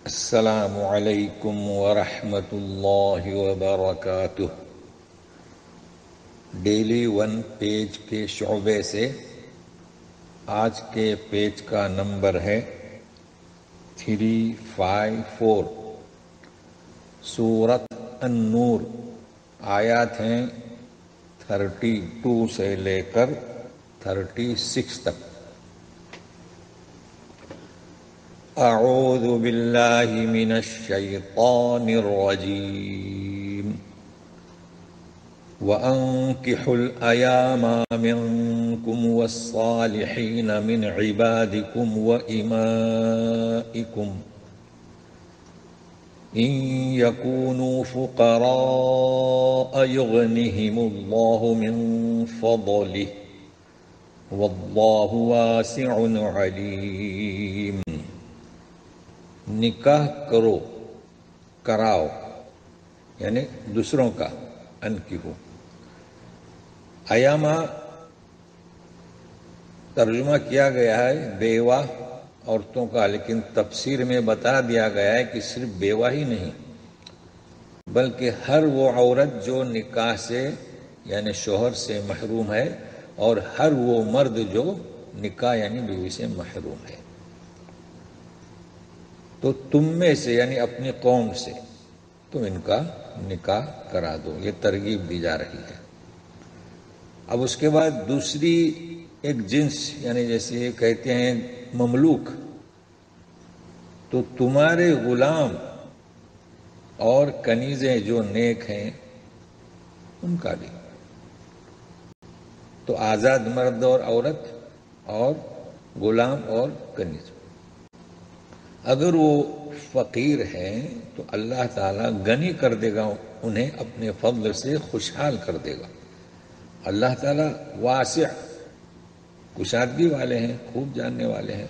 السلام علیکم ورحمۃ اللہ وبرکاتہ۔ ڈیلی ون پیج کے شعبے سے آج کے پیج کا نمبر ہے 354۔ سورۃ النور، آیات ہیں 32 سے لے کر 36 تک۔ اعوذ باللہ من الشیطان الرجیم۔ وَأَنكِحُوا الْأَيَامَ مِنكُمْ وَالصَّالِحِينَ مِنْ عِبَادِكُمْ وَإِمَائِكُمْ إِنْ يَكُونُوا فُقَرَاءَ يُغْنِهِمُ اللَّهُ مِنْ فَضْلِهِ وَاللَّهُ وَاسِعٌ عَلِيمٌ۔ نکاح کرو، کراؤ، یعنی دوسروں کا، انکحو۔ ایامہ ترجمہ کیا گیا ہے بیوہ عورتوں کا، لیکن تفسیر میں بتا دیا گیا ہے کہ صرف بیوہ ہی نہیں بلکہ ہر وہ عورت جو نکاح سے یعنی شوہر سے محروم ہے، اور ہر وہ مرد جو نکاح یعنی بیوی سے محروم ہے۔ تو تم میں سے یعنی اپنی قوم سے تم ان کا نکاح کرا دو، یہ ترغیب دی جا رہی ہے۔ اب اس کے بعد دوسری ایک جنس، یعنی جیسے یہ کہتے ہیں مملوک، تو تمہارے غلام اور کنیزیں جو نیک ہیں ان کا بھی، تو آزاد مرد اور عورت اور غلام اور کنیز۔ اگر وہ فقیر ہیں تو اللہ تعالیٰ غنی کر دے گا انہیں، اپنے فضل سے خوشحال کر دے گا۔ اللہ تعالیٰ واسع، کشادگی والے ہیں، خوب جاننے والے ہیں۔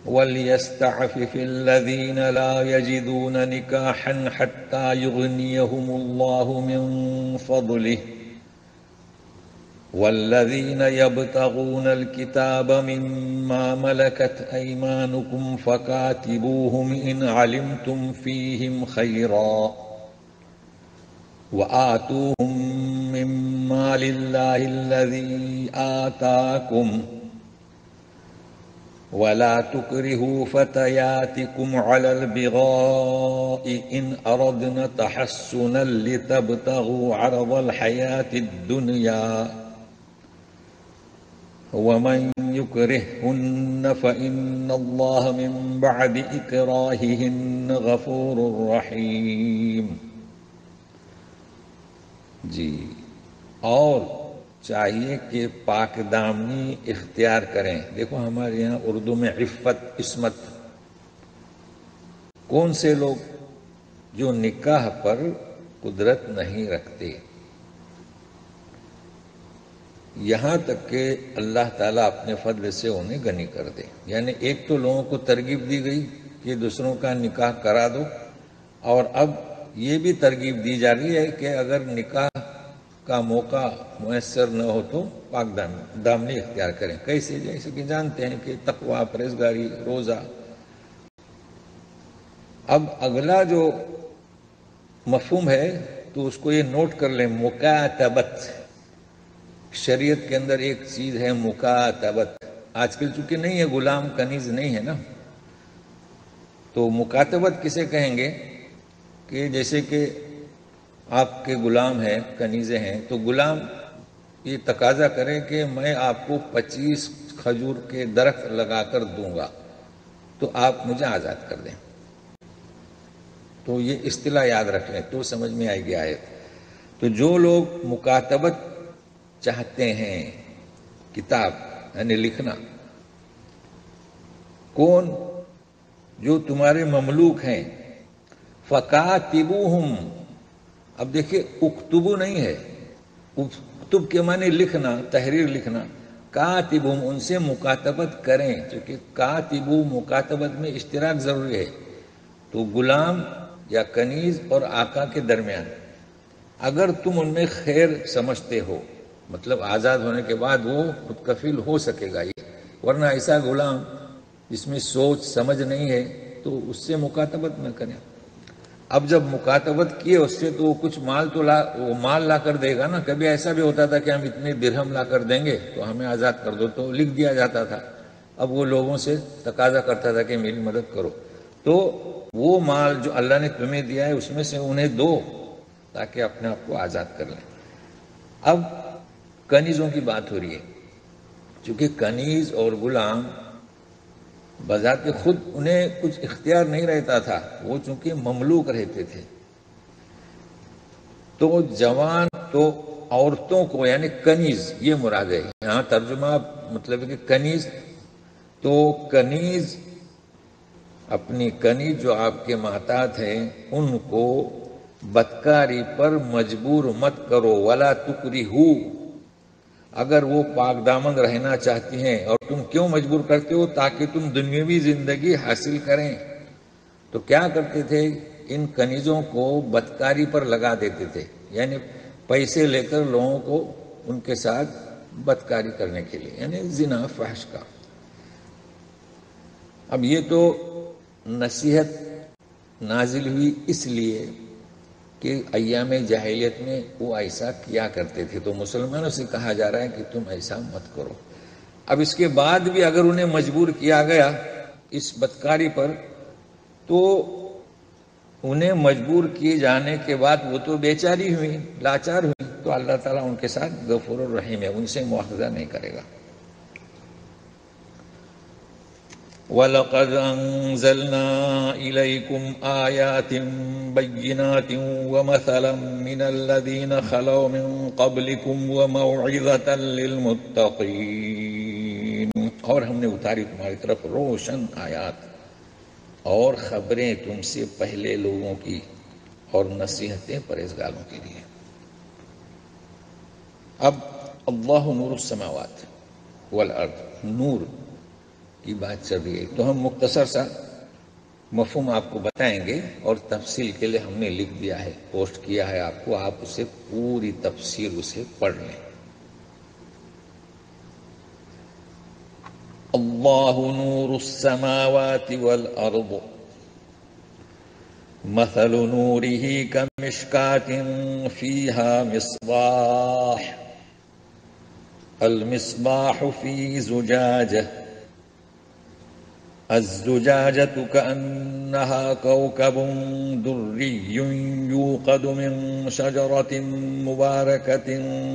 وَلْيَسْتَعْفِفِ الَّذِينَ لَا يَجِدُونَ نِكَاحًا حَتَّى يُغْنِيَهُمُ اللَّهُ مِنْ فَضْلِهِ وَالَّذِينَ يَبْتَغُونَ الْكِتَابَ مِمَّا مَلَكَتْ أَيْمَانُكُمْ فَكَاتِبُوهُمْ إِنْ عَلِمْتُمْ فِيهِمْ خَيْرًا وَآتُوهُمْ مِنْ مَالِ اللَّهِ الَّذِي آتَاكُمْ وَلَا تُكْرِهُوا فَتَيَاتِكُمْ عَلَى الْبِغَاءِ إِنْ أَرَدْنَ تَحَصُّنًا لِتَبْتَغُوا عَرَضَ الْحَيَاةِ الدُّنْيَا وَمَنْ يُكْرِههُّنَّ فَإِنَّ اللَّهَ مِنْ بَعْدِ إِكْرَاهِهِنَّ غَفُورٌ رَحِيمٌ۔ جی، اور چاہیے کہ پاک دامنی اختیار کریں۔ دیکھو ہمارے یہاں اردو میں عفت، عصمت، کون سے لوگ جو نکاح پر قدرت نہیں رکھتے، یہاں تک کہ اللہ تعالیٰ اپنے فضل سے انہیں غنی کر دے۔ یعنی ایک تو لوگوں کو ترغیب دی گئی کہ دوسروں کا نکاح کرا دو، اور اب یہ بھی ترغیب دی جا رہی ہے کہ اگر نکاح کا موقع میسر نہ ہو تو پاک دامنی اختیار کریں۔ کیسے؟ جیسے کہ جانتے ہیں کہ تقویٰ، پرہیزگاری، روزہ۔ اب اگلا جو مفہوم ہے تو اس کو یہ نوٹ کر لیں، مکاتبت۔ شریعت کے اندر ایک چیز ہے مکاتبت، آج کل چونکہ نہیں ہے، غلام کنیز نہیں ہے نا، تو مکاتبت کسے کہیں گے؟ کہ جیسے کہ آپ کے غلام ہیں، کنیزیں ہیں، تو غلام یہ تقاضا کرے کہ میں آپ کو 25 کھجور کے درخت لگا کر دوں گا تو آپ مجھے آزاد کر دیں۔ تو یہ اصطلاح یاد رکھ لیں تو سمجھ میں آئے گی آیت۔ تو جو لوگ مکاتبت چاہتے ہیں، کتاب یعنی لکھنا، کون؟ جو تمہارے مملوک ہیں، فَكَاتِبُوهُمْ۔ اب دیکھیے اکتبو نہیں ہے، اکتب کے معنی لکھنا، تحریر لکھنا، کاتبہم ان سے مکاتبت کریں، چونکہ کاتبو مکاتبت میں اشتراک ضروری ہے۔ تو غلام یا کنیز اور آقا کے درمیان اگر تم ان میں خیر سمجھتے ہو، مطلب آزاد ہونے کے بعد وہ خود کفیل ہو سکے گا، ورنہ ایسا غلام جس میں سوچ سمجھ نہیں ہے تو اس سے مکاتبت نہ کریں. اب جب مکاتبت کیے اس سے تو کچھ مال تو وہ مال لا کر دے گا نا. کبھی ایسا بھی ہوتا تھا کہ ہم اتنے درہم لا کر دیں گے تو ہمیں آزاد کر دو، تو لکھ دیا جاتا تھا. اب وہ لوگوں سے تقاضا کرتا تھا کہ میری مدد کرو. تو وہ مال جو اللہ نے تمہیں دیا ہے اس میں سے انہیں دو تاکہ اپنے آپ کو آزاد کر لیں. اب کنیزوں کی بات ہو رہی ہے. چونکہ کنیز اور غلام بذات خود انہیں کچھ اختیار نہیں رہتا تھا، وہ چونکہ مملوک رہتے تھے. تو جوان تو عورتوں کو یعنی کنیز یہ مراد ہے یہاں ترجمہ مطلب ہے کہ کنیز تو کنیز اپنی کنیز جو آپ کے محتاط ہیں ان کو بدکاری پر مجبور مت کرو. ولا تکرہو، اگر وہ پاک دامن رہنا چاہتی ہیں اور تم کیوں مجبور کرتے ہو؟ تاکہ تم دنیاوی زندگی حاصل کریں. تو کیا کرتے تھے؟ ان کنیزوں کو بدکاری پر لگا دیتے تھے، یعنی پیسے لے کر لوگوں کو ان کے ساتھ بدکاری کرنے کے لیے، یعنی زنا فحش کا. اب یہ تو نصیحت نازل ہوئی اس لیے کہ ایام جاہلیت میں وہ ایسا کیا کرتے تھے، تو مسلمانوں سے کہا جا رہا ہے کہ تم ایسا مت کرو. اب اس کے بعد بھی اگر انہیں مجبور کیا گیا اس بدکاری پر تو انہیں مجبور کیے جانے کے بعد وہ تو بیچاری ہوئی، لاچار ہوئی، تو اللہ تعالیٰ ان کے ساتھ غفور الرحیم ہے، ان سے مواخذہ نہیں کرے گا. وَلَقَدْ أَنزَلْنَا إِلَيْكُمْ آيَاتٍ بَيِّنَاتٍ وَمَثَلًا مِّنَ الَّذِينَ خَلَوْا مِن قَبْلِكُمْ وَمَوْعِظَةً لِّلْمُتَّقِينَ. اور ہم نے اتاری تمہاری طرف روشن آیات اور خبریں تم سے پہلے لوگوں کی اور نصیحتیں پرہیزگاروں کے لیے. اب اللہ نور السماوات والارض، نور کی بات چل رہی ہے، تو ہم مختصر سا مفہوم آپ کو بتائیں گے اور تفصیل کے لیے ہم نے لکھ دیا ہے، پوسٹ کیا ہے آپ کو، آپ اسے پوری تفسیر اسے پڑھ لیں. اللہ نور السماوات والارض مثل نوره كمشكاة فيها مصباح المصباح في زجاجة الزجاجة كأنها كوكب دري يوقد من شجرة مباركة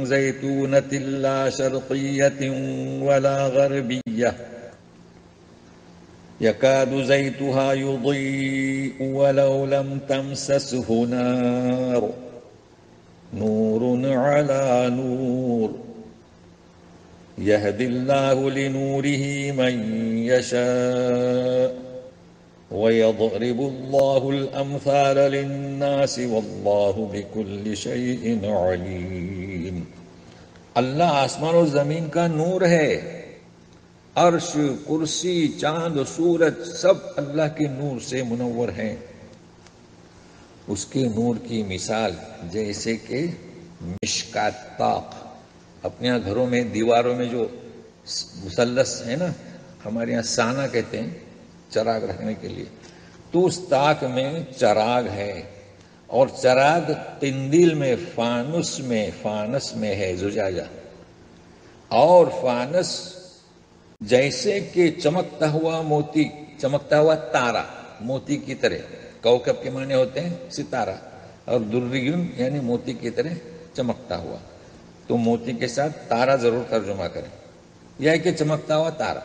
زيتونة لا شرقية ولا غربية يكاد زيتها يضيء ولو لم تمسسه نار نور على نور يهدي الله لنوره من يشاء ويضرب الله الأمثال للناس والله بكل شيء عليم. اللہ آسمان و زمین کا نور ہے. عرش، کرسی، چاند و سورج سب اللہ کے نور سے منور ہیں. اس کے نور کی مثال جیسے کہ مشکات طاق، اپنے یہاں گھروں میں دیواروں میں جو مثلث ہے نا، ہمارے یہاں سانا کہتے ہیں چراغ رکھنے کے لیے، تو اس طاق میں چراغ ہے، اور چراغ قندیل میں فانس میں ہے زجاجہ، اور فانس جیسے کہ چمکتا ہوا موتی، چمکتا ہوا تارا موتی کی طرح، کوكب کے معنی ہوتے ہیں ستارہ، اور دریون یعنی موتی کی طرح چمکتا ہوا، تو موتی کے ساتھ تارا ضرور ترجمہ کریں، یہ ہے کہ چمکتا ہوا تارا.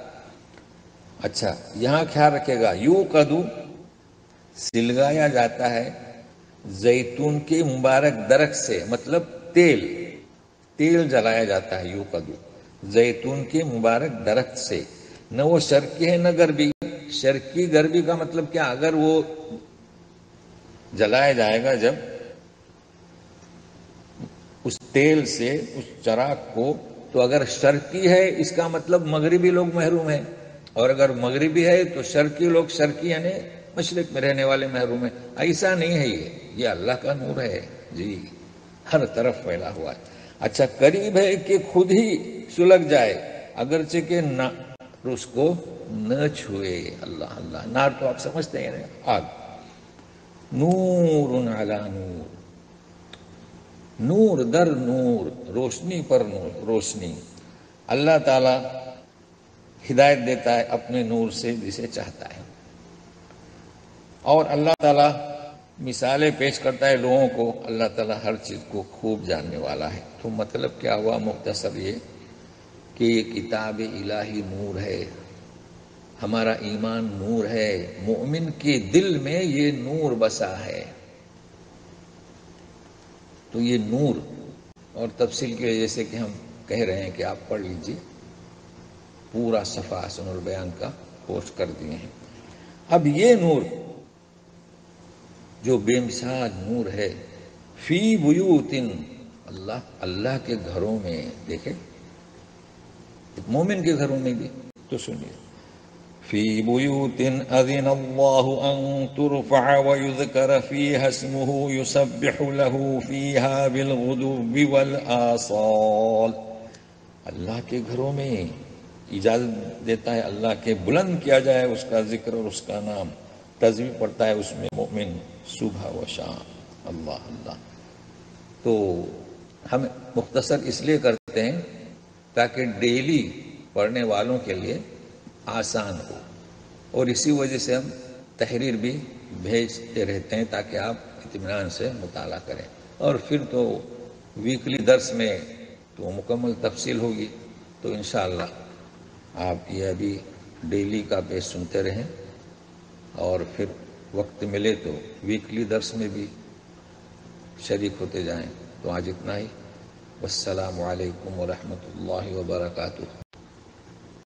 اچھا یہاں خیال رکھے گا، یوقدو سلگایا جاتا ہے زیتون کے مبارک درخت سے، مطلب تیل جلایا جاتا ہے یوقدو زیتون کے مبارک درخت سے. نہ وہ شرقی ہے نہ غربی. شرقی غربی کا مطلب کیا؟ اگر وہ جلایا جائے گا جب اس تیل سے اس چراغ کو، تو اگر شرقی ہے اس کا مطلب مغربی لوگ محروم ہیں، اور اگر مغربی ہے تو شرقی لوگ، شرقی یعنی مشرق میں رہنے والے محروم ہیں. ایسا نہیں ہے، یہ اللہ کا نور ہے جی، ہر طرف پھیلا ہوا ہے. اچھا قریب ہے کہ خود ہی سلگ جائے، اگرچہ کہ اور اس کو نہ چھوئے۔ اللہ اللہ، نار تو آپ سمجھتے ہیں، آگ۔ نور علی نور، نور در نور، روشنی پر نور، روشنی۔ اللہ تعالی ہدایت دیتا ہے اپنے نور سے جسے چاہتا ہے، اور اللہ تعالی مثالیں پیش کرتا ہے لوگوں کو۔ اللہ تعالی ہر چیز کو خوب جاننے والا ہے۔ تو مطلب کیا ہوا؟ مختصر یہ کہ یہ کتاب الہی نور ہے، ہمارا ایمان نور ہے، مومن کے دل میں یہ نور بسا ہے۔ تو یہ نور، اور تفصیل کی وجہ سے کہ ہم کہہ رہے ہیں کہ آپ پڑھ لیجئے، پورا صفحہ حسن البیان کا پوسٹ کر دیے ہیں۔ اب یہ نور جو بے مثال نور ہے، فی بیوت، اللہ کے گھروں میں، دیکھیں مومن کے گھروں میں بھی، تو سنیے، فی بیوت اذن اللہ ان ترفع ویذکر فیہا اسمہ یسبح له فیہا بالغدو والآصال۔ اللہ کے گھروں میں اجازت دیتا ہے اللہ کے بلند کیا جائے اس کا ذکر اور اس کا نام، تسبیح پڑھتا ہے اس میں مومن صبح و شام۔ اللہ اللہ۔ تو ہم مختصر اس لیے کرتے ہیں تاکہ ڈیلی پڑھنے والوں کے لیے آسان ہو، اور اسی وجہ سے ہم تحریر بھی بھیجتے رہتے ہیں تاکہ آپ اطمینان سے مطالعہ کریں۔ اور پھر تو ویکلی درس میں تو مکمل تفصیل ہوگی، تو انشاءاللہ آپ یہ ابھی ڈیلی کا پیج سنتے رہیں، اور پھر وقت ملے تو ویکلی درس میں بھی شریک ہوتے جائیں۔ تو آج اتنا ہی، والسلام علیکم ورحمۃ اللہ وبرکاتہ۔